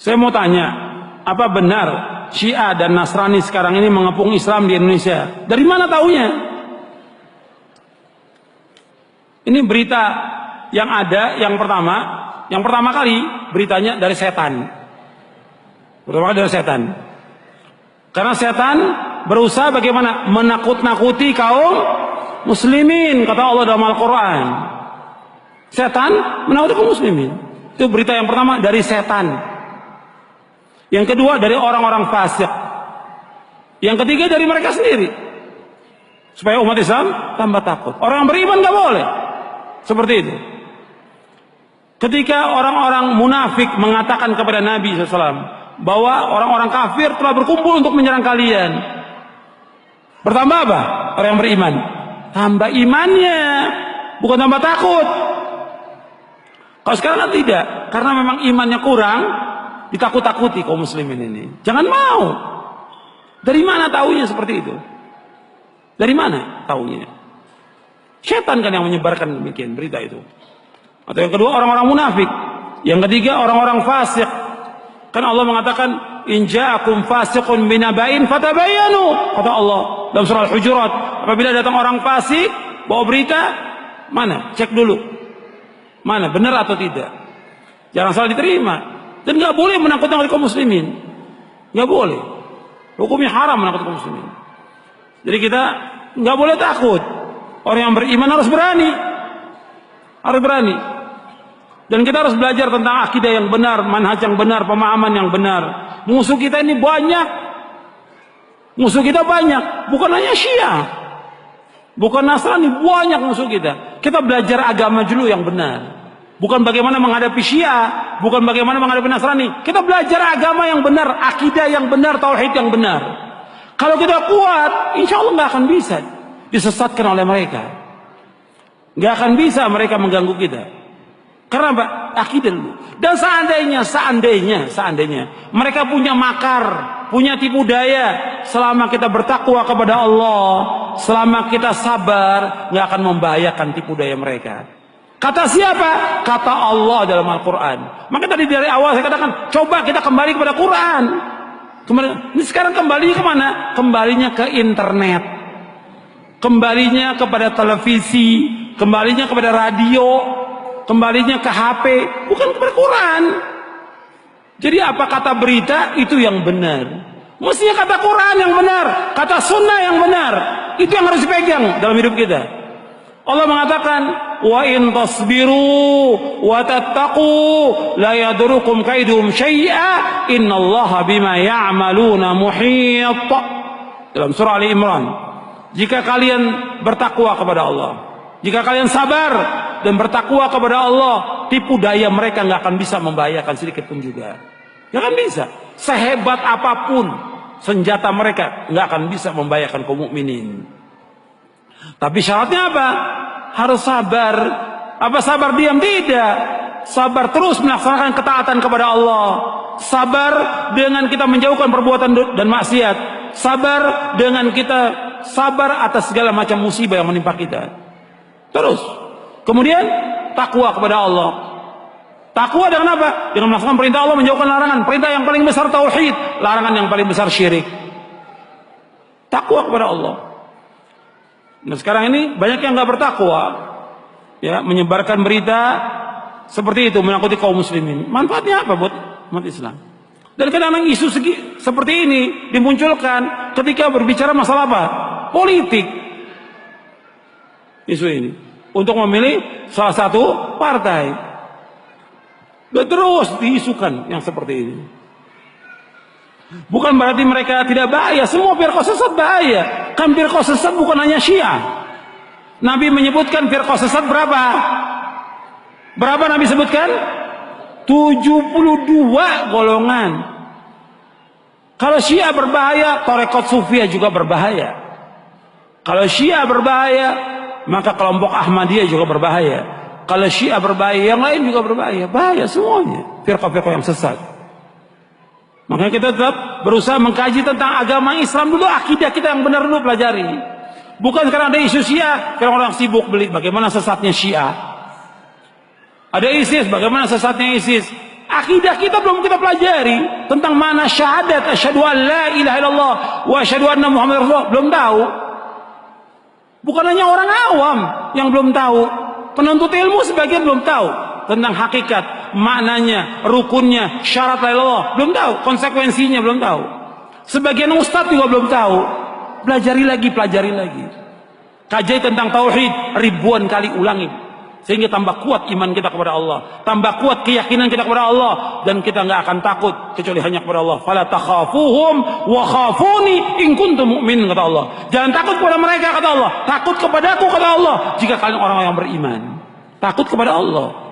Saya mau tanya, apa benar Syiah dan Nasrani sekarang ini mengepung Islam di Indonesia? Dari mana taunya? Ini berita yang ada, yang pertama kali beritanya dari setan. Pertama kali dari setan. Karena setan berusaha bagaimana menakut-nakuti kaum muslimin, kata Allah dalam Al-Quran. Setan menakuti kaum muslimin. Itu berita yang pertama dari setan. Yang kedua dari orang-orang fasik. Yang ketiga dari mereka sendiri. Supaya umat Islam tambah takut. Orang yang beriman gak boleh seperti itu. Ketika orang-orang munafik mengatakan kepada Nabi SAW bahwa orang-orang kafir telah berkumpul untuk menyerang kalian, bertambah apa? Orang yang beriman tambah imannya, bukan tambah takut. Kalau sekarang kan tidak, karena memang imannya kurang, ditakut-takuti kaum muslimin ini. Jangan mau. Dari mana taunya seperti itu? Dari mana taunya? Setan kan yang menyebarkan demikian berita itu. Atau yang kedua orang-orang munafik. Yang ketiga orang-orang fasik. Kan Allah mengatakan in ja'akum fasiqun binaba'in fatabayyanu, kata Allah dalam surah Al-Hujurat. Apabila datang orang fasik bawa berita, mana? Cek dulu. Mana benar atau tidak? Jangan salah diterima. Dan nggak boleh menakut-nakuti kaum muslimin. Nggak boleh. Hukumnya haram menakut kaum muslimin. Jadi kita nggak boleh takut. Orang yang beriman harus berani. Harus berani. Dan kita harus belajar tentang akidah yang benar, manhaj yang benar, pemahaman yang benar. Musuh kita ini banyak. Musuh kita banyak. Bukan hanya Syiah. Bukan Nasrani. Banyak musuh kita. Kita belajar agama dulu yang benar. Bukan bagaimana menghadapi Syiah. Bukan bagaimana menghadapi Nasrani. Kita belajar agama yang benar. Akidah yang benar. Tauhid yang benar. Kalau kita kuat, insya Allah nggak akan bisa disesatkan oleh mereka. Nggak akan bisa mereka mengganggu kita. Karena apa? Akidah dulu. Dan seandainya mereka punya makar, punya tipu daya, selama kita bertakwa kepada Allah, selama kita sabar, nggak akan membahayakan tipu daya mereka. Kata siapa? Kata Allah dalam Al-Quran. Maka tadi dari awal saya katakan, coba kita kembali kepada Quran. Ini sekarang kembalinya kemana? Kembalinya ke internet, kembalinya kepada televisi, kembalinya kepada radio, kembalinya ke HP, bukan kepada Quran. Jadi apa kata berita itu yang benar. Mestinya kata Quran yang benar, kata sunnah yang benar. Itu yang harus dipegang dalam hidup kita. Allah mengatakan, wa in tasbiru wa tattaqu la yadurukum kaiduhum syai'a innallaha bima ya'maluna muhit. Dalam surah Ali Imran. Jika kalian bertakwa kepada Allah, jika kalian sabar dan bertakwa kepada Allah, tipu daya mereka nggak akan bisa membahayakan sedikit pun juga. Nggak akan bisa. Sehebat apapun senjata mereka nggak akan bisa membahayakan kaum mukminin. Tapi syaratnya apa? Harus sabar. Apa sabar diam? Tidak. Sabar terus melaksanakan ketaatan kepada Allah. Sabar dengan kita menjauhkan perbuatan dan maksiat. Sabar dengan kita sabar atas segala macam musibah yang menimpa kita. Terus. Kemudian takwa kepada Allah. Takwa dengan apa? Dengan melaksanakan perintah Allah, menjauhkan larangan. Perintah yang paling besar tauhid, larangan yang paling besar syirik. Takwa kepada Allah. Nah sekarang ini banyak yang nggak bertakwa, ya, menyebarkan berita seperti itu menakuti kaum muslimin. Manfaatnya apa buat umat Islam? Dan kadang-kadang isu seperti ini dimunculkan ketika berbicara masalah apa? Politik. Isu ini untuk memilih salah satu partai. Dan terus diisukan yang seperti ini. Bukan berarti mereka tidak bahaya. Semua firqah sesat bahaya. Kan firqah sesat bukan hanya Syiah. Nabi menyebutkan firqah sesat berapa? Berapa Nabi sebutkan? 72 golongan. Kalau Syiah berbahaya, Tarekat Sufiyah juga berbahaya. Kalau Syiah berbahaya, maka kelompok Ahmadiyah juga berbahaya. Kalau Syiah berbahaya, yang lain juga berbahaya. Bahaya semuanya. Firqah-firqah yang sesat. Makanya kita tetap berusaha mengkaji tentang agama Islam dulu, akidah kita yang benar dulu pelajari. Bukan sekarang ada isu Syiah, sekarang orang sibuk beli bagaimana sesatnya Syiah. Ada ISIS, bagaimana sesatnya ISIS. Akidah kita belum kita pelajari tentang mana syahadat asyhadu an la ilaha illallah wa asyhadu anna muhammadar rasulullah, belum tahu. Bukan hanya orang awam yang belum tahu, penuntut ilmu sebagian belum tahu tentang hakikat, maknanya, rukunnya, syarat la ilaha illallah, belum tahu, konsekuensinya belum tahu. Sebagian ustadz juga belum tahu. Pelajari lagi. Kaji tentang tauhid ribuan kali ulangi, sehingga tambah kuat iman kita kepada Allah, tambah kuat keyakinan kita kepada Allah, dan kita nggak akan takut kecuali hanya kepada Allah. Fala takhafuhum wa khafuni in kuntum mu'minin, kata Allah. Jangan takut kepada mereka, kata Allah. Takut kepadaku, kata Allah, jika kalian orang yang beriman. Takut kepada Allah.